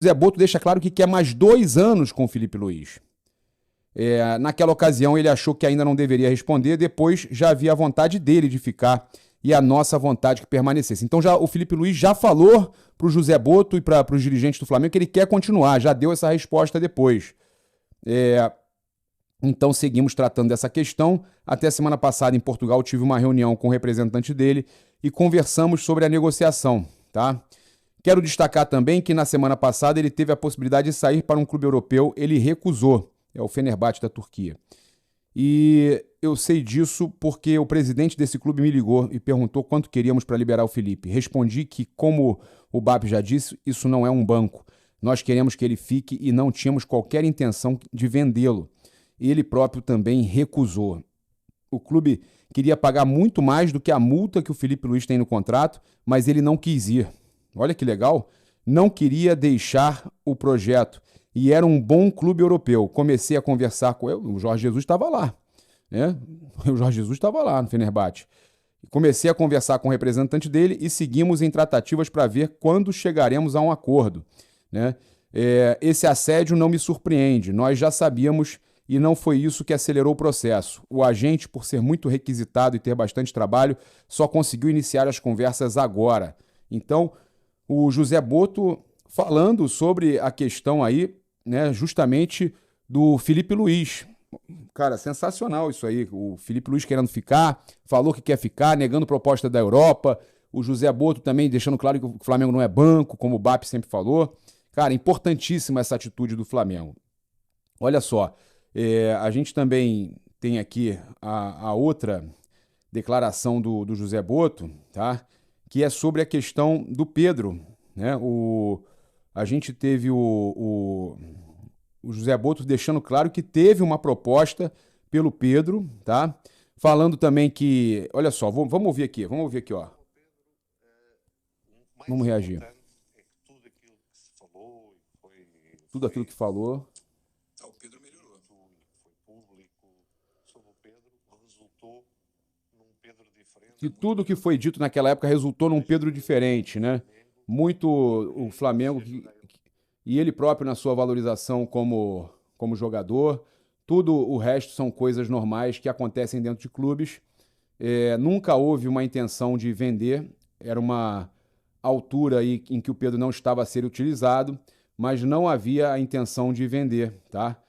Zé Boto deixa claro que quer mais 2 anos com o Felipe Luiz. Naquela ocasião ele achou que ainda não deveria responder, depois já havia a vontade dele de ficar e a nossa vontade que permanecesse. Então o Felipe Luiz já falou para o José Boto e para os dirigentes do Flamengo que ele quer continuar, já deu essa resposta depois. Então seguimos tratando dessa questão. Até semana passada em Portugal tive uma reunião com o representante dele e conversamos sobre a negociação, tá? Quero destacar também que na semana passada ele teve a possibilidade de sair para um clube europeu, ele recusou, é o Fenerbahçe da Turquia. E eu sei disso porque o presidente desse clube me ligou e perguntou quanto queríamos para liberar o Felipe. Respondi que, como o BAP já disse, isso não é um banco. Nós queremos que ele fique e não tínhamos qualquer intenção de vendê-lo. Ele próprio também recusou. O clube queria pagar muito mais do que a multa que o Felipe Luiz tem no contrato, mas ele não quis ir. Olha que legal. Não queria deixar o projeto. E era um bom clube europeu. Comecei a conversar com ele. O Jorge Jesus estava lá, né? O Jorge Jesus estava lá no Fenerbahçe. Comecei a conversar com o representante dele e seguimos em tratativas para ver quando chegaremos a um acordo, né? Esse assédio não me surpreende. Nós já sabíamos e não foi isso que acelerou o processo. O agente, por ser muito requisitado e ter bastante trabalho, só conseguiu iniciar as conversas agora. Então, o José Boto falando sobre a questão aí, né, justamente do Felipe Luiz. Cara, sensacional isso aí. O Felipe Luiz querendo ficar, falou que quer ficar, negando proposta da Europa. O José Boto também deixando claro que o Flamengo não é banco, como o BAP sempre falou. Cara, importantíssima essa atitude do Flamengo. Olha só, a gente também tem aqui a outra declaração do José Boto, tá? Que é sobre a questão do Pedro, né? A gente teve o José Boto deixando claro que teve uma proposta pelo Pedro, tá? Falando também que, olha só, vamos ouvir aqui, ó. Vamos reagir. Tudo aquilo que falou. O Pedro melhorou. Foi público sobre o Pedro, resultou num Pedro diferente. E tudo que foi dito naquela época resultou num Pedro diferente, né? Muito o Flamengo e ele próprio na sua valorização como jogador. Tudo o resto são coisas normais que acontecem dentro de clubes. Nunca houve uma intenção de vender. Era uma altura aí em que o Pedro não estava a ser utilizado, mas não havia a intenção de vender, tá?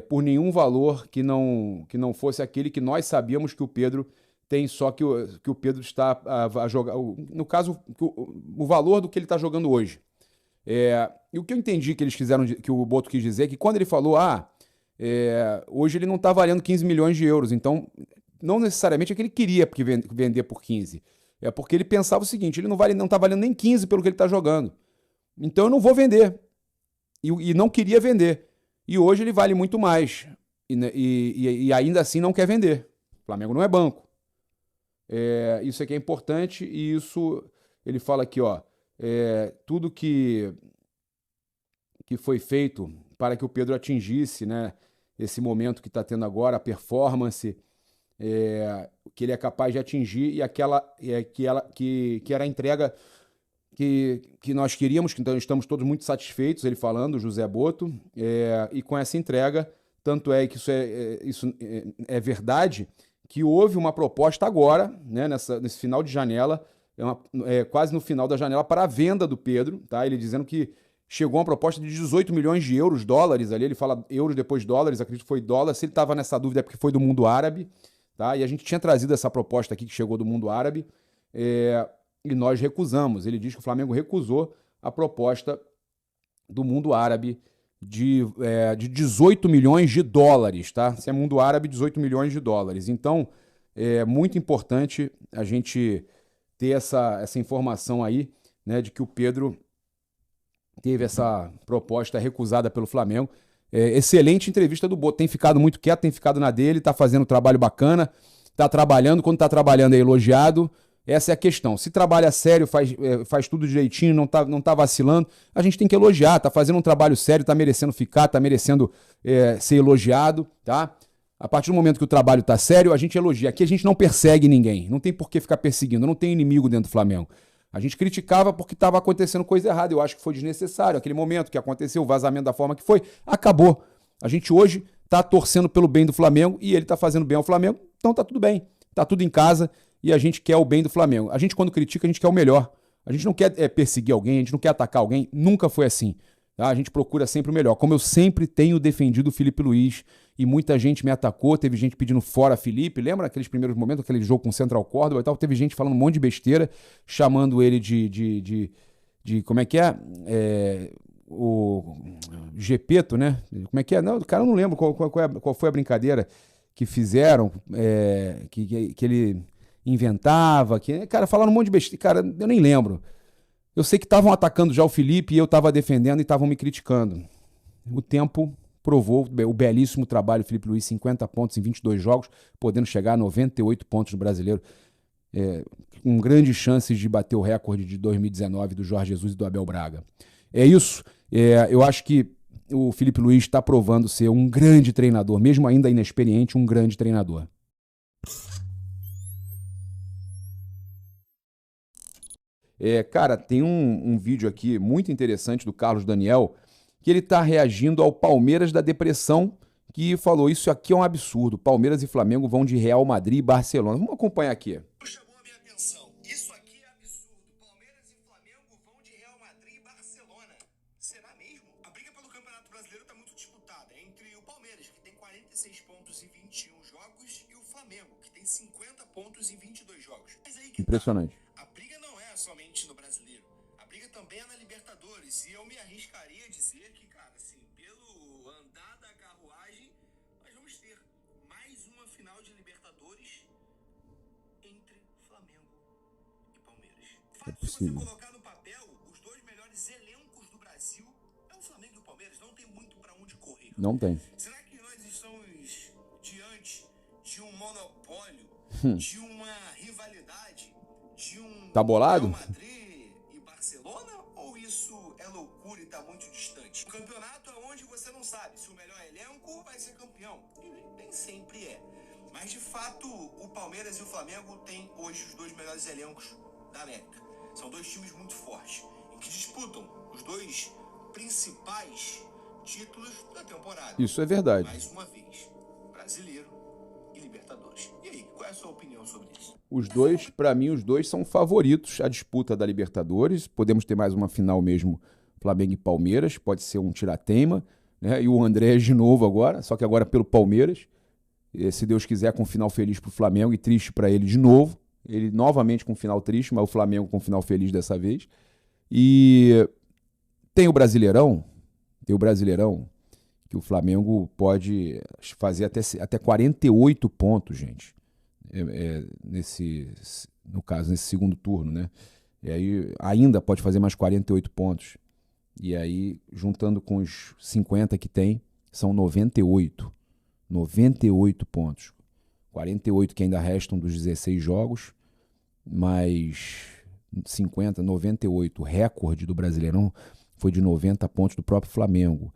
Por nenhum valor que não fosse aquele que nós sabíamos que o Pedro tem, só que o Pedro está a jogar, no caso, o valor do que ele está jogando hoje. E o que eu entendi que eles quiseram, que o Boto quis dizer, é que quando ele falou, hoje ele não está valendo 15 milhões de euros, então não necessariamente é que ele queria vender por 15, é porque ele pensava o seguinte, ele não está valendo nem 15 pelo que ele está jogando, então eu não vou vender, e não queria vender, e hoje ele vale muito mais, e ainda assim não quer vender. O Flamengo não é banco. Isso aqui é importante, e isso ele fala aqui, ó, tudo que foi feito para que o Pedro atingisse, né, esse momento que está tendo agora, a performance que ele é capaz de atingir e que era a entrega que nós queríamos, então estamos todos muito satisfeitos, ele falando, José Boto, e com essa entrega, tanto é que isso é verdade, que houve uma proposta agora, né, nesse final de janela, quase no final da janela, para a venda do Pedro, tá? Ele dizendo que chegou uma proposta de 18 milhões de euros, dólares ali, ele fala euros depois dólares, acredito que foi dólar, se ele estava nessa dúvida é porque foi do mundo árabe, tá? E a gente tinha trazido essa proposta aqui que chegou do mundo árabe, e nós recusamos. Ele diz que o Flamengo recusou a proposta do mundo árabe de 18 milhões de dólares, tá? Se é mundo árabe, 18 milhões de dólares. Então, é muito importante a gente ter essa informação aí, né, de que o Pedro teve essa proposta recusada pelo Flamengo. Excelente entrevista do Boto, tem ficado muito quieto, tem ficado na dele, tá fazendo um trabalho bacana, tá trabalhando, quando tá trabalhando é elogiado. Essa é a questão. Se trabalha sério, faz tudo direitinho, não tá vacilando, a gente tem que elogiar, tá fazendo um trabalho sério, tá merecendo ficar, tá merecendo ser elogiado, tá? A partir do momento que o trabalho tá sério, a gente elogia. Aqui a gente não persegue ninguém, não tem por que ficar perseguindo, não tem inimigo dentro do Flamengo. A gente criticava porque estava acontecendo coisa errada. Eu acho que foi desnecessário. Aquele momento que aconteceu, o vazamento da forma que foi, acabou. A gente hoje está torcendo pelo bem do Flamengo e ele está fazendo bem ao Flamengo, então tá tudo bem. Tá tudo em casa e a gente quer o bem do Flamengo. A gente, quando critica, a gente quer o melhor. A gente não quer perseguir alguém, a gente não quer atacar alguém. Nunca foi assim. Tá? A gente procura sempre o melhor. Como eu sempre tenho defendido o Felipe Luiz e muita gente me atacou, teve gente pedindo fora Felipe. Lembra aqueles primeiros momentos, aquele jogo com o Central Córdoba e tal? Teve gente falando um monte de besteira, chamando ele de como é que é? O Gepeto, né? Como é que é? Não, cara, eu não lembro qual foi a brincadeira que fizeram, que ele inventava, cara, falaram um monte de besteira. Cara, eu nem lembro. Eu sei que estavam atacando já o Felipe e eu estava defendendo e estavam me criticando. O tempo provou o belíssimo trabalho do Felipe Luiz, 50 pontos em 22 jogos, podendo chegar a 98 pontos no Brasileiro, com grandes chances de bater o recorde de 2019 do Jorge Jesus e do Abel Braga. É isso. Eu acho que o Felipe Luiz está provando ser um grande treinador, mesmo ainda inexperiente, um grande treinador. Cara, tem um vídeo aqui muito interessante do Carlos Daniel, que ele está reagindo ao Palmeiras da depressão, que falou, isso aqui é um absurdo, Palmeiras e Flamengo vão de Real Madrid e Barcelona. Vamos acompanhar aqui. Chamou a minha atenção, isso aqui é absurdo, Palmeiras e Flamengo vão de Real Madrid e Barcelona. Será mesmo? A briga pelo Campeonato Brasileiro está muito disputada entre o Palmeiras, que tem 46 pontos em 21 jogos, e o Flamengo, que tem 50 pontos em 22 jogos. Mas aí que impressionante. A briga não é somente no Brasileiro, a briga também é na Libertadores, e eu me arriscaria a dizer que, cara, assim, pelo andar da carruagem, nós vamos ter mais uma final de Libertadores entre Flamengo e Palmeiras. Fato, se você colocar no papel os dois melhores elencos do Brasil, é o Flamengo e o Palmeiras, não tem muito para onde correr. Não tem. Será que nós estamos diante de um monopólio, de uma rivalidade, de um Tá bolado? Real Madrid e Barcelona? Ou isso é loucura e tá muito distante? Um campeonato é onde você não sabe se o melhor elenco vai ser campeão. E nem sempre é. Mas, de fato, o Palmeiras e o Flamengo têm hoje os dois melhores elencos da América. São dois times muito fortes, em que disputam os dois principais títulos da temporada. Isso é verdade. Mais uma vez, Brasileiro e Libertadores. E aí, qual é a sua opinião sobre isso? Os dois, para mim, os dois são favoritos à disputa da Libertadores. Podemos ter mais uma final mesmo, Flamengo e Palmeiras. Pode ser um tirateima, né? E o André de novo agora, só que agora pelo Palmeiras. Se Deus quiser, com um final feliz para o Flamengo e triste para ele de novo. Ele novamente com um final triste, mas o Flamengo com um final feliz dessa vez. E tem o Brasileirão, que o Flamengo pode fazer até 48 pontos, gente. No caso, nesse segundo turno, né? E aí ainda pode fazer mais 48 pontos. E aí, juntando com os 50 que tem, são 98. 98 pontos. 48 que ainda restam dos 16 jogos, mais 50, 98. O recorde do Brasileirão foi de 90 pontos do próprio Flamengo.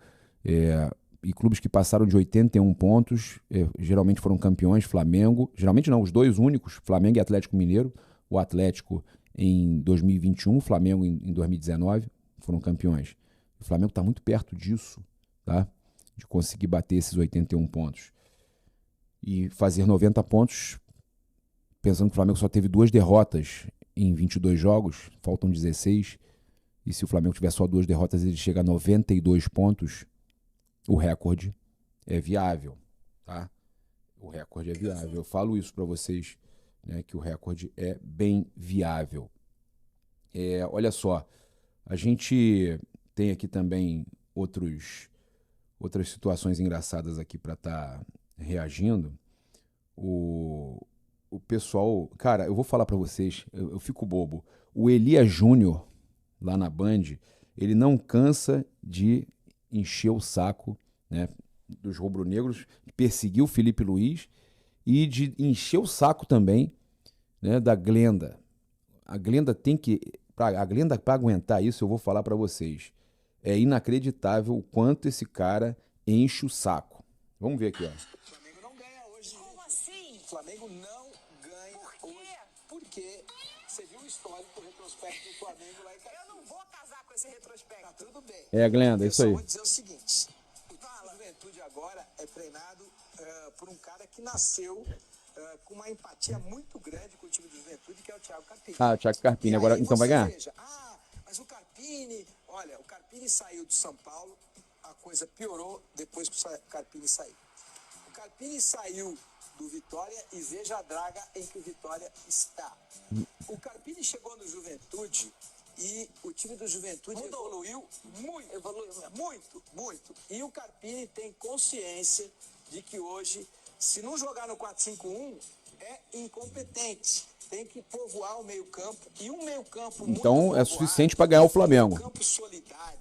E clubes que passaram de 81 pontos, geralmente foram campeões, Flamengo, geralmente não, os dois únicos, Flamengo e Atlético Mineiro, o Atlético em 2021, o Flamengo em 2019, foram campeões. O Flamengo está muito perto disso, tá? De conseguir bater esses 81 pontos. E fazer 90 pontos, pensando que o Flamengo só teve 2 derrotas em 22 jogos, faltam 16, e se o Flamengo tiver só 2 derrotas, ele chega a 92 pontos, o recorde é viável, tá? O recorde é viável. Eu falo isso para vocês, né, que o recorde é bem viável. Olha só, a gente tem aqui também outras situações engraçadas aqui para estar reagindo. O pessoal, cara, eu vou falar para vocês, eu fico bobo. O Elias Júnior, lá na Band, ele não cansa de encher o saco, né, dos rubro-negros, de perseguir o Felipe Luiz e de encher o saco também, né, da Glenda. A Glenda para aguentar isso, eu vou falar para vocês. É inacreditável o quanto esse cara enche o saco. Vamos ver aqui, ó. O Flamengo não ganha hoje. Como assim? O Flamengo não ganha Por quê? hoje. Porque você viu histórico, o retrospecto do Flamengo lá em Caxias. Eu não vou casar com esse retrospecto. Tá tudo bem. É, Glenda, é Eu isso só aí. vou dizer o seguinte: o Juventude agora é treinado por um cara que nasceu com uma empatia muito grande com o time do Juventude, que é o Thiago Carpini. Ah, o Thiago Carpini, agora Aí então vai você ganhar? veja, mas o Carpini, olha, o Carpini saiu do São Paulo, a coisa piorou depois que o Carpini saiu. O Carpini saiu do Vitória e veja a draga em que o Vitória está. O Carpini chegou no Juventude e o time do Juventude evoluiu muito. Evoluiu muito, muito. E o Carpini tem consciência de que hoje, se não jogar no 4-5-1, é incompetente. Tem que povoar o meio-campo. E um meio-campo muito Então é povoado, suficiente para ganhar o Flamengo. meio-campo solidário,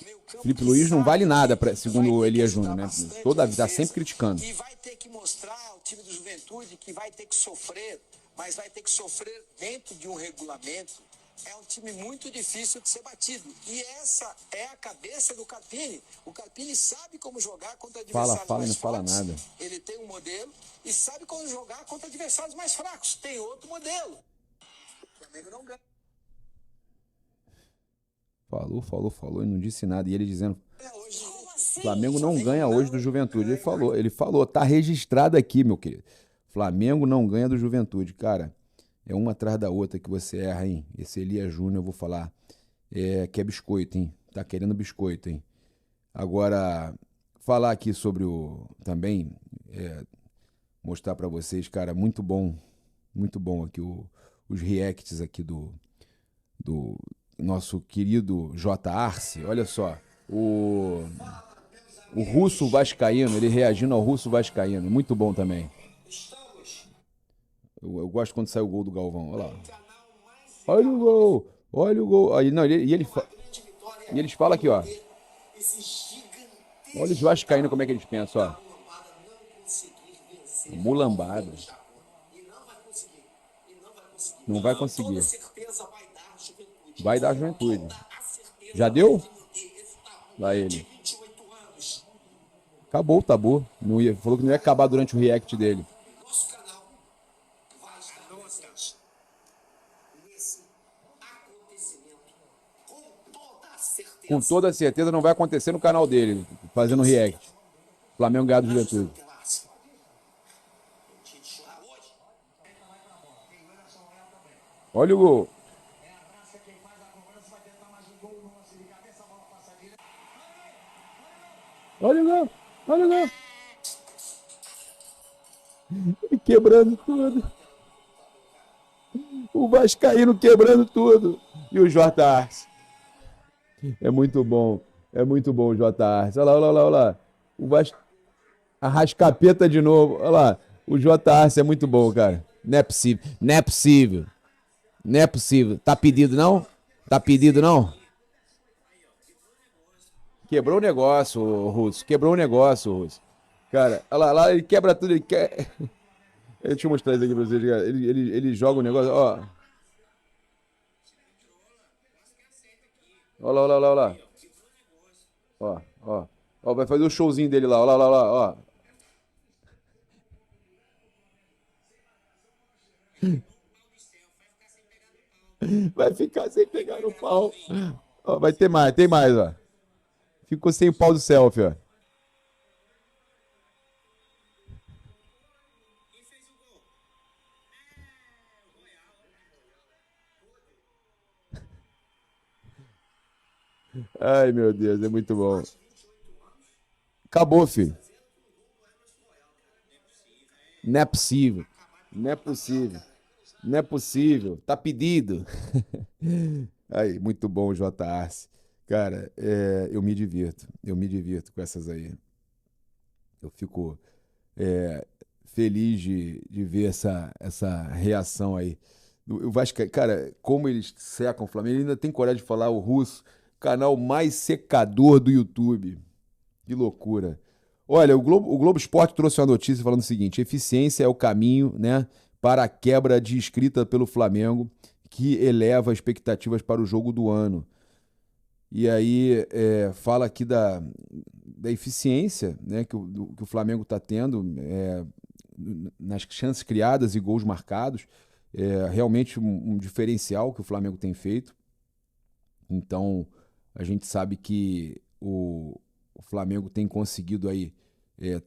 meio-campo Felipe que Luiz não sabe vale nada, vai segundo o ter que Elias ajudar Júnior, né? bastante Toda a a vida tá defesa. sempre criticando. E vai ter que mostrar ao time do Juventude que vai ter que sofrer, mas vai ter que sofrer dentro de um regulamento. É um time muito difícil de ser batido. E essa é a cabeça do Carpini. O Carpini sabe como jogar contra adversários Fala e mais não fala fortes. nada. Ele tem um modelo e sabe como jogar contra adversários mais fracos. Tem outro modelo. O Flamengo não ganha. Falou e não disse nada. E ele dizendo, Hoje, Flamengo não ganha hoje do Juventude. Ele falou, tá registrado aqui, meu querido. Flamengo não ganha do Juventude. Cara, é uma atrás da outra que você erra, hein? Esse Elias Júnior, eu vou falar, que é biscoito, hein? Tá querendo biscoito, hein? Agora, falar aqui sobre também, mostrar pra vocês, cara, muito bom aqui os reacts aqui do nosso querido J. Arce. Olha só, o Russo Vascaíno, ele reagindo ao Russo Vascaíno, muito bom também. Eu gosto quando sai o gol do Galvão, olha lá. Olha o gol. Aí, não, e eles falam aqui, ó. Olha os vascaínos como é que eles pensam, ó. Mulambada. Não vai conseguir. Vai dar Juventude. Já deu? Lá ele. Acabou o tabu. Falou que não ia acabar durante o react dele. Com toda certeza não vai acontecer no canal dele, fazendo react. Flamengo ganhar do Juventude. Olha o gol. Olha o gol. Olha o gol. Quebrando tudo. O Vascaíno quebrando tudo. E o J. Arce. É muito bom o J. Arce. Olha lá. Arrascapeta de novo. Olha lá. O J. Arce é muito bom, cara. Não é possível. Tá pedido, não? Quebrou o negócio, Russo. Cara, olha lá, ele quebra tudo. Deixa eu mostrar isso aqui pra vocês, cara. Ele joga o negócio, ó. Olha lá. Ó, vai fazer o showzinho dele lá, olha lá, ó. Vai ficar sem pegar no pau. Ó, vai ter mais, ó. Ficou sem o pau do selfie, ó. Ai, meu Deus, é muito bom. Acabou, filho. Não é possível. Tá pedido. Aí, muito bom o J. Arce. Cara, eu me divirto com essas aí. Eu fico feliz de ver essa reação aí. O Vasco, cara, como eles secam o Flamengo, ele ainda tem coragem de falar o Russo, canal mais secador do YouTube. Que loucura. Olha, o Globo Esporte trouxe uma notícia falando o seguinte: eficiência é o caminho, né, para a quebra de inscrita pelo Flamengo, que eleva expectativas para o jogo do ano. E aí fala aqui da eficiência, né, que o Flamengo está tendo nas chances criadas e gols marcados. É realmente um diferencial que o Flamengo tem feito. Então, a gente sabe que o Flamengo tem conseguido aí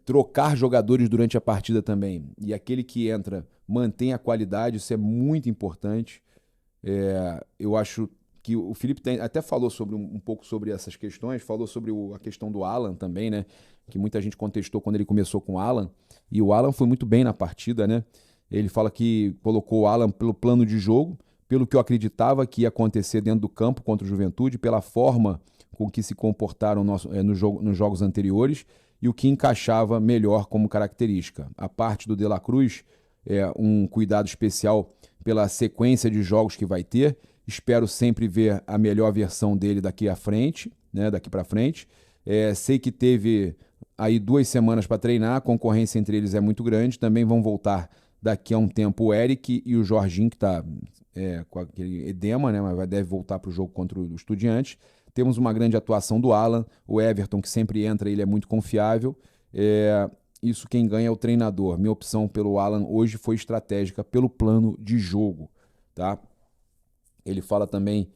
trocar jogadores durante a partida também. E aquele que entra mantém a qualidade, isso é muito importante. Eu acho que o Felipe até falou sobre um pouco sobre essas questões, falou sobre a questão do Alan também, né? Que muita gente contestou quando ele começou com o Alan. E o Alan foi muito bem na partida, né? Ele fala que colocou o Alan pelo plano de jogo, pelo que eu acreditava que ia acontecer dentro do campo contra o Juventude, pela forma com que se comportaram nos jogos anteriores e o que encaixava melhor como característica. A parte do De La Cruz é um cuidado especial pela sequência de jogos que vai ter. Espero sempre ver a melhor versão dele daqui à frente, né? Daqui para frente. Sei que teve aí 2 semanas para treinar, a concorrência entre eles é muito grande. Também vão voltar daqui a um tempo o Eric e o Jorginho, que está com aquele edema, né? Mas deve voltar para o jogo contra o Estudiantes. Temos uma grande atuação do Alan, o Everton, que sempre entra, ele é muito confiável. Isso quem ganha é o treinador. Minha opção pelo Alan hoje foi estratégica pelo plano de jogo, tá? Ele fala também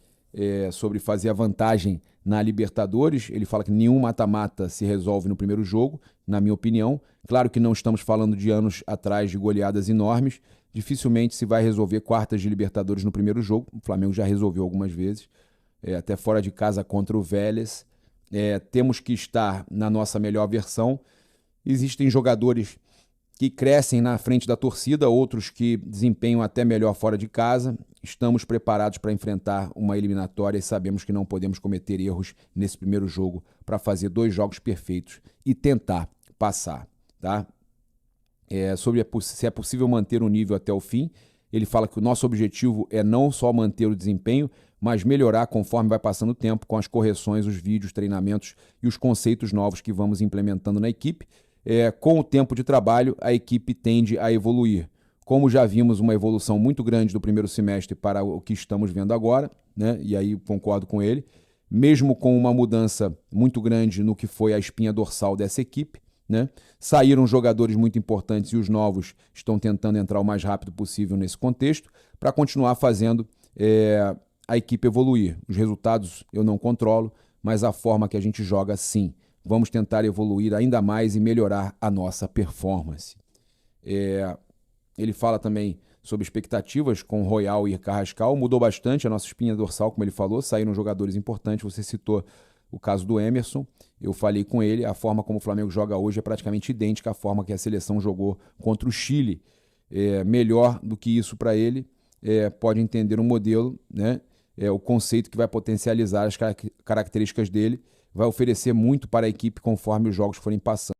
sobre fazer a vantagem na Libertadores. Ele fala que nenhum mata-mata se resolve no primeiro jogo, na minha opinião. Claro que não estamos falando de anos atrás de goleadas enormes. Dificilmente se vai resolver quartas de Libertadores no primeiro jogo. O Flamengo já resolveu algumas vezes, até fora de casa contra o Vélez. Temos que estar na nossa melhor versão. Existem jogadores que crescem na frente da torcida, outros que desempenham até melhor fora de casa. Estamos preparados para enfrentar uma eliminatória e sabemos que não podemos cometer erros nesse primeiro jogo para fazer 2 jogos perfeitos e tentar passar, tá? Sobre se é possível manter o nível até o fim, ele fala que o nosso objetivo é não só manter o desempenho, mas melhorar conforme vai passando o tempo com as correções, os vídeos, treinamentos e os conceitos novos que vamos implementando na equipe. Com o tempo de trabalho, a equipe tende a evoluir. Como já vimos uma evolução muito grande do primeiro semestre para o que estamos vendo agora, né? E aí concordo com ele, mesmo com uma mudança muito grande no que foi a espinha dorsal dessa equipe, né? Saíram jogadores muito importantes e os novos estão tentando entrar o mais rápido possível nesse contexto para continuar fazendo a equipe evoluir. Os resultados eu não controlo, mas a forma que a gente joga, sim. Vamos tentar evoluir ainda mais e melhorar a nossa performance. Ele fala também sobre expectativas com Royal e Carrascal. Mudou bastante a nossa espinha dorsal, como ele falou. Saíram jogadores importantes. Você citou o caso do Emerson. Eu falei com ele. A forma como o Flamengo joga hoje é praticamente idêntica à forma que a seleção jogou contra o Chile. Melhor do que isso para ele. Pode entender um modelo, né? O conceito que vai potencializar as características dele. Vai oferecer muito para a equipe conforme os jogos forem passando.